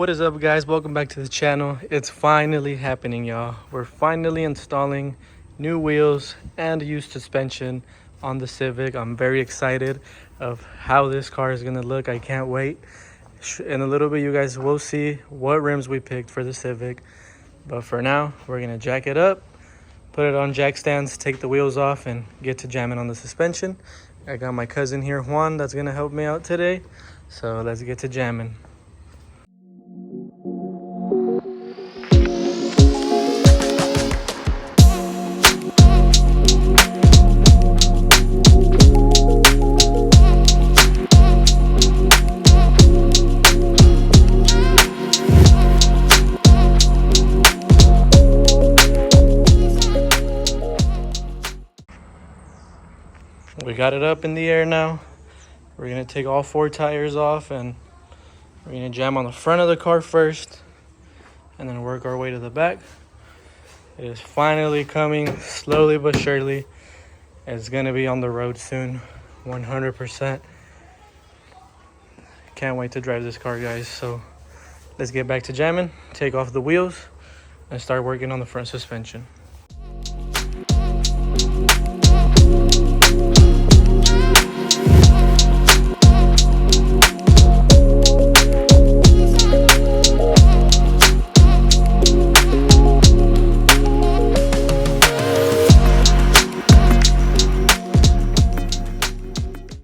What is up, guys? Welcome back to the channel. It's finally happening, y'all. We're finally installing new wheels and used suspension on the Civic. I'm very excited of how this car is gonna look. I can't wait. In a little bit you guys will see what rims we picked for the Civic, but for now we're gonna jack it up, put it on jack stands, take the wheels off, and get to jamming on the suspension. I got my cousin here, Juan, that's gonna help me out today, so let's get to jamming. We got it up in the air now. We're gonna take all 4 tires off and we're gonna jam on the front of the car first and then work our way to the back. It is finally coming, slowly but surely. It's gonna be on the road soon, 100%. Can't wait to drive this car, guys. So let's get back to jamming, take off the wheels, and start working on the front suspension.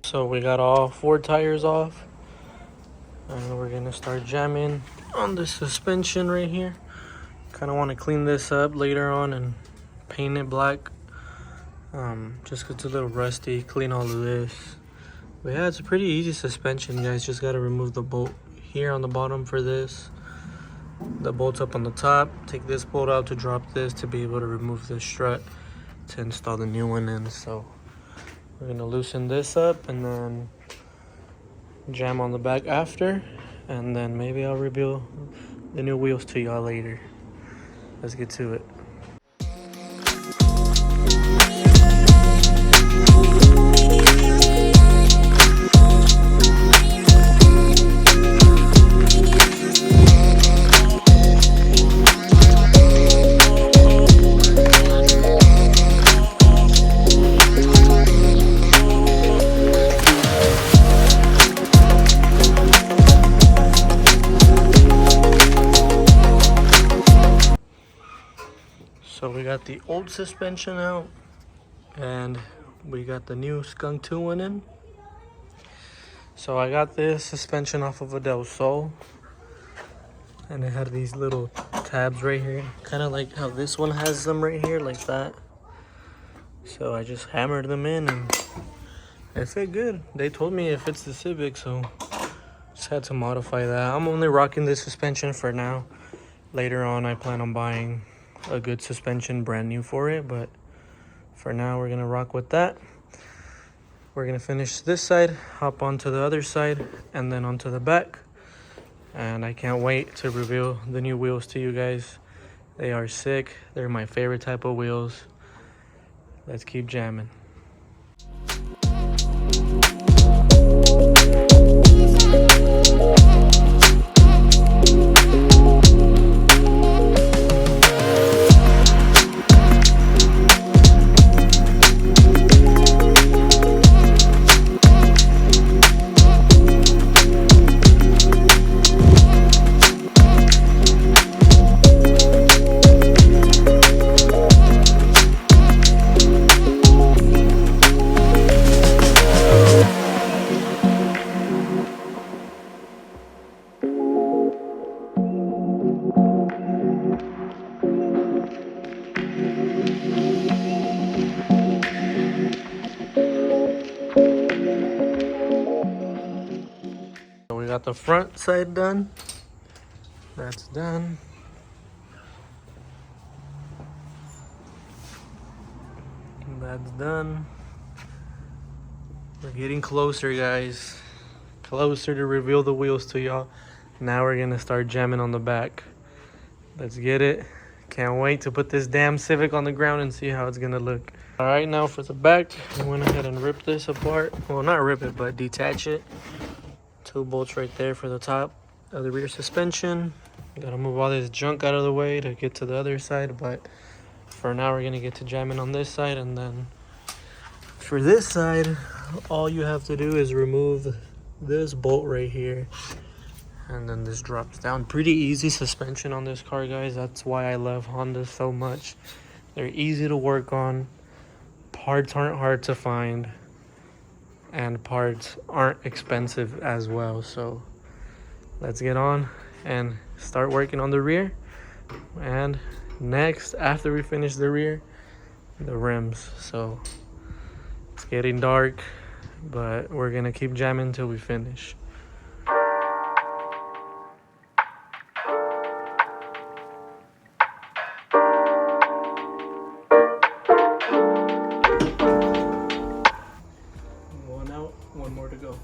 So we got all 4 tires off and we're gonna start jamming on the suspension right here. Kind of want to clean this up later on and paint it black, just 'cause it's a little rusty. Clean all of this. But yeah, it's a pretty easy suspension, guys. Just got to remove the bolt here on the bottom for this. The bolt's up on the top. Take this bolt out to drop this to be able to remove the strut to install the new one in. So we're gonna loosen this up and then jam on the back after, and then maybe I'll reveal the new wheels to y'all later. Let's get to it. So we got the old suspension out and we got the new Skunk 2 one in. So I got this suspension off of a Del Sol and it had these little tabs right here, kind of like how this one has them right here, like that. So I just hammered them in and it fit good. They told me it fits the Civic, so just had to modify that. I'm only rocking this suspension for now. Later on I plan on buying a good suspension brand new for it, but for now we're gonna rock with that. We're gonna finish this side, hop onto the other side, and then onto the back. And I can't wait to reveal the new wheels to you guys. They are sick. They're my favorite type of wheels. Let's keep jamming. We got the front side done. That's done. That's done. We're getting closer, guys. Closer to reveal the wheels to y'all. Now we're gonna start jamming on the back. Let's get it. Can't wait to put this damn Civic on the ground and see how it's gonna look. All right, now for the back, I went ahead and ripped this apart. Well, not rip it, but detach it. 2 bolts right there for the top. of the rear suspension. Gotta move all this junk out of the way to get to the other side, but for now we're gonna get to jamming on this side, and then for this side, all you have to do is remove this bolt right here, and then this drops down. Pretty easy suspension on this car, guys. That's why I love Honda so much. They're easy to work on, parts aren't hard to find, and parts aren't expensive as well. So let's get on and start working on the rear. And next, after we finish the rear, the rims. So it's getting dark, but we're gonna keep jamming until we finish. One out, one more to go.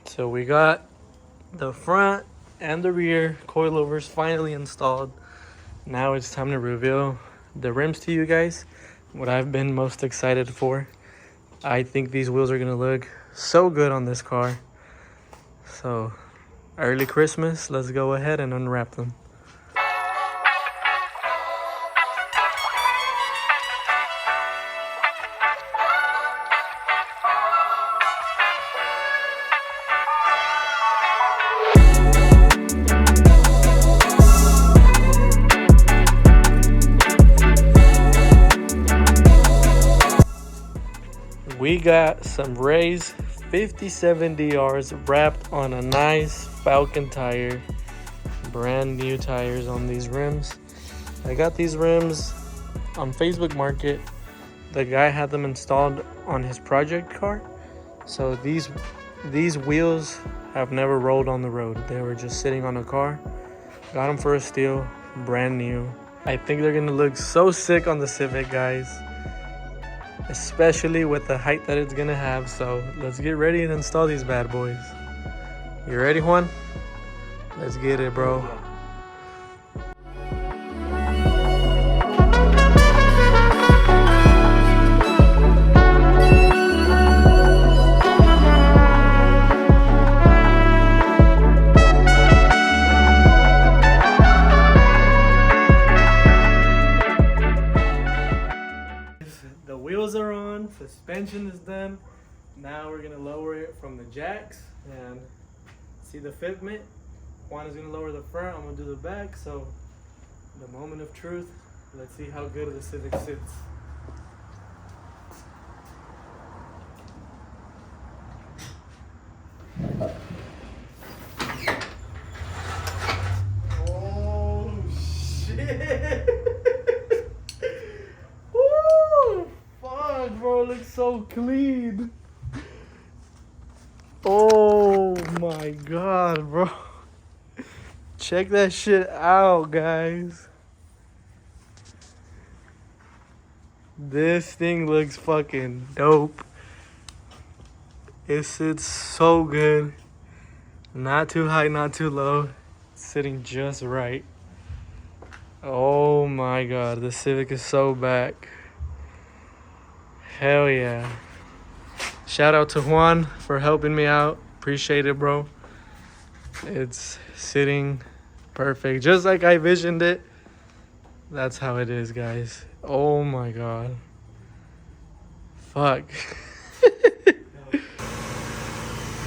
So we got the front and the rear coilovers finally installed. Now it's time to reveal the rims to you guys, what I've been most excited for. I think these wheels are gonna look so good on this car. So early Christmas, let's go ahead and unwrap them. We got some Ray's 57DRs wrapped on a nice Falcon tire. Brand new tires on these rims. I got these rims on Facebook Market. The guy had them installed on his project car. So these wheels have never rolled on the road. They were just sitting on a car. Got them for a steal, brand new. I think they're gonna look so sick on the Civic, guys. Especially with the height that it's gonna have. So let's get ready and install these bad boys. You ready, Juan? Let's get it, bro. The wheels are on, suspension is done. Now we're gonna lower it from the jacks and see the fitment. Juan is gonna lower the front, I'm gonna do the back. So the moment of truth, let's see how good the Civic sits. Oh shit! Bro, it looks so clean. Oh my god, bro. Check that shit out, guys. This thing looks fucking dope. It sits so good. Not too high, not too low. It's sitting just right. Oh my god, the Civic is so back. Hell yeah. Shout out to Juan for helping me out. Appreciate it, bro. It's sitting perfect. Just like I visioned it. That's how it is, guys. Oh my god. Fuck.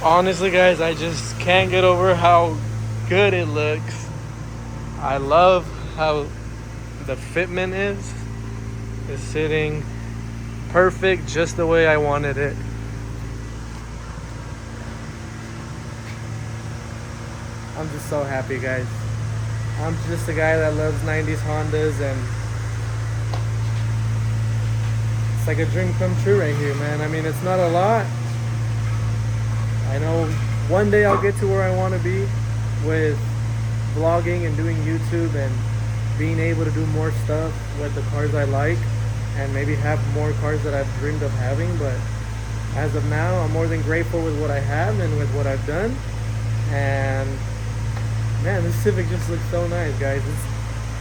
Honestly, guys, I just can't get over how good it looks. I love how the fitment is. It's sitting perfect, just the way I wanted it. I'm just so happy, guys. I'm just a guy that loves 90s Hondas, and it's like a dream come true right here, man. I mean, it's not a lot. I know one day I'll get to where I want to be with vlogging and doing YouTube and being able to do more stuff with the cars I like and maybe have more cars that I've dreamed of having. But as of now, I'm more than grateful with what I have and with what I've done. And man, this Civic just looks so nice, guys.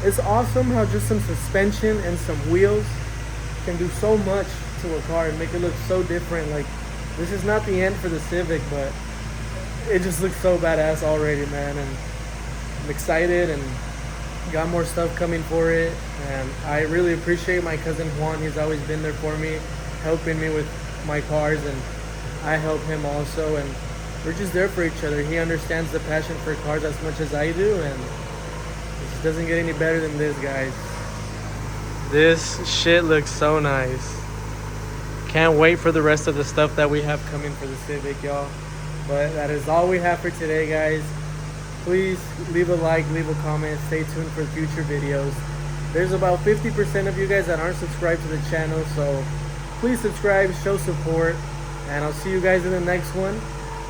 It's awesome how just some suspension and some wheels can do so much to a car and make it look so different. Like, this is not the end for the Civic, but it just looks so badass already, man. And I'm excited and got more stuff coming for it. And I really appreciate my cousin Juan. He's always been there for me, helping me with my cars, and I help him also. And we're just there for each other. He understands the passion for cars as much as I do, and it just doesn't get any better than this, guys. This shit looks so nice. Can't wait for the rest of the stuff that we have coming for the Civic, y'all. But that is all we have for today, guys. Please leave a like, leave a comment, stay tuned for future videos. There's about 50% of you guys that aren't subscribed to the channel, so please subscribe, show support, and I'll see you guys in the next one,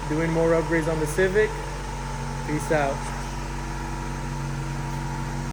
doing more upgrades on the Civic. Peace out.